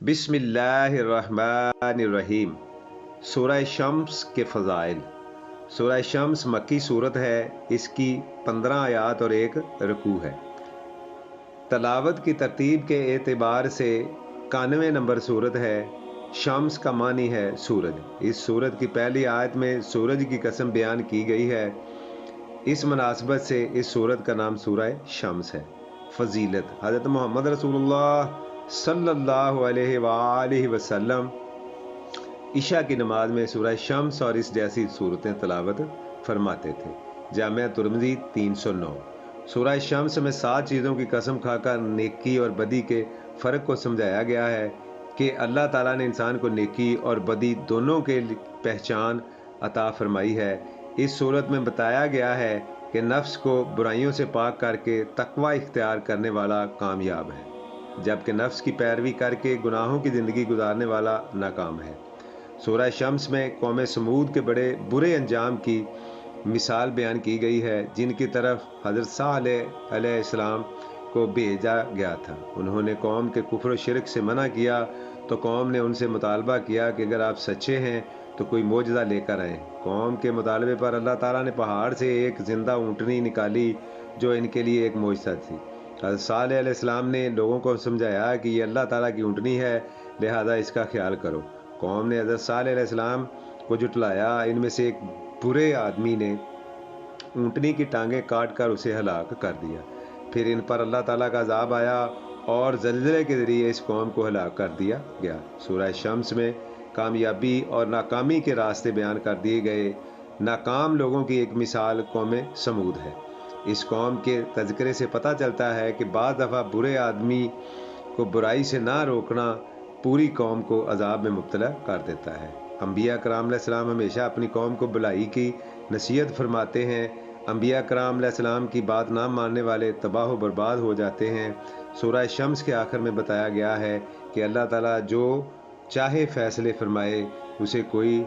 بسم اللہ الرحمن الرحیم۔ سورہ شمس کے فضائل۔ سورہ شمس مکی صورت ہے، اس کی 15 آیات اور ایک رکوع ہے۔ تلاوت کی ترتیب کے اعتبار سے 91 نمبر صورت ہے۔ شمس کا معنی ہے سورج۔ اس صورت کی پہلی آیت میں سورج کی قسم بیان کی گئی ہے، اس مناسبت سے اس صورت کا نام سورہ شمس ہے۔ فضیلت: حضرت محمد رسول اللہ صلی اللہ علیہ وآلہ وسلم عشاء کی نماز میں سورہ شمس اور اس جیسی صورتیں تلاوت فرماتے تھے۔ جامعہ ترمذی 309۔ سورہ شمس میں 7 چیزوں کی قسم کھا کر نیکی اور بدی کے فرق کو سمجھایا گیا ہے کہ اللہ تعالیٰ نے انسان کو نیکی اور بدی دونوں کے پہچان عطا فرمائی ہے۔ اس صورت میں بتایا گیا ہے کہ نفس کو برائیوں سے پاک کر کے تقوی اختیار کرنے والا کامیاب ہے، جبکہ نفس کی پیروی کر کے گناہوں کی زندگی گزارنے والا ناکام ہے۔ سورہ شمس میں قوم سمود کے بڑے برے انجام کی مثال بیان کی گئی ہے، جن کی طرف حضرت صالح علیہ السلام کو بھیجا گیا تھا۔ انہوں نے قوم کے کفر و شرک سے منع کیا تو قوم نے ان سے مطالبہ کیا کہ اگر آپ سچے ہیں تو کوئی معجزہ لے کر آئیں۔ قوم کے مطالبے پر اللہ تعالیٰ نے پہاڑ سے ایک زندہ اونٹنی نکالی جو ان کے لیے ایک معجزہ تھی۔ حضرت صالح علیہ السلام نے لوگوں کو سمجھایا کہ یہ اللہ تعالیٰ کی اونٹنی ہے، لہذا اس کا خیال کرو۔ قوم نے حضرت صالح علیہ السلام کو جھٹلایا۔ ان میں سے ایک برے آدمی نے اونٹنی کی ٹانگیں کاٹ کر اسے ہلاک کر دیا۔ پھر ان پر اللہ تعالیٰ کا عذاب آیا اور زلزلے کے ذریعے اس قوم کو ہلاک کر دیا گیا۔ سورہ شمس میں کامیابی اور ناکامی کے راستے بیان کر دیے گئے۔ ناکام لوگوں کی ایک مثال قوم سمود ہے۔ اس قوم کے تذکرے سے پتہ چلتا ہے کہ بعض دفعہ برے آدمی کو برائی سے نہ روکنا پوری قوم کو عذاب میں مبتلا کر دیتا ہے۔ انبیاء کرام علیہ السلام ہمیشہ اپنی قوم کو بھلائی کی نصیحت فرماتے ہیں۔ انبیاء کرام علیہ السلام کی بات نہ ماننے والے تباہ و برباد ہو جاتے ہیں۔ سورہ شمس کے آخر میں بتایا گیا ہے کہ اللہ تعالیٰ جو چاہے فیصلے فرمائے، اسے کوئی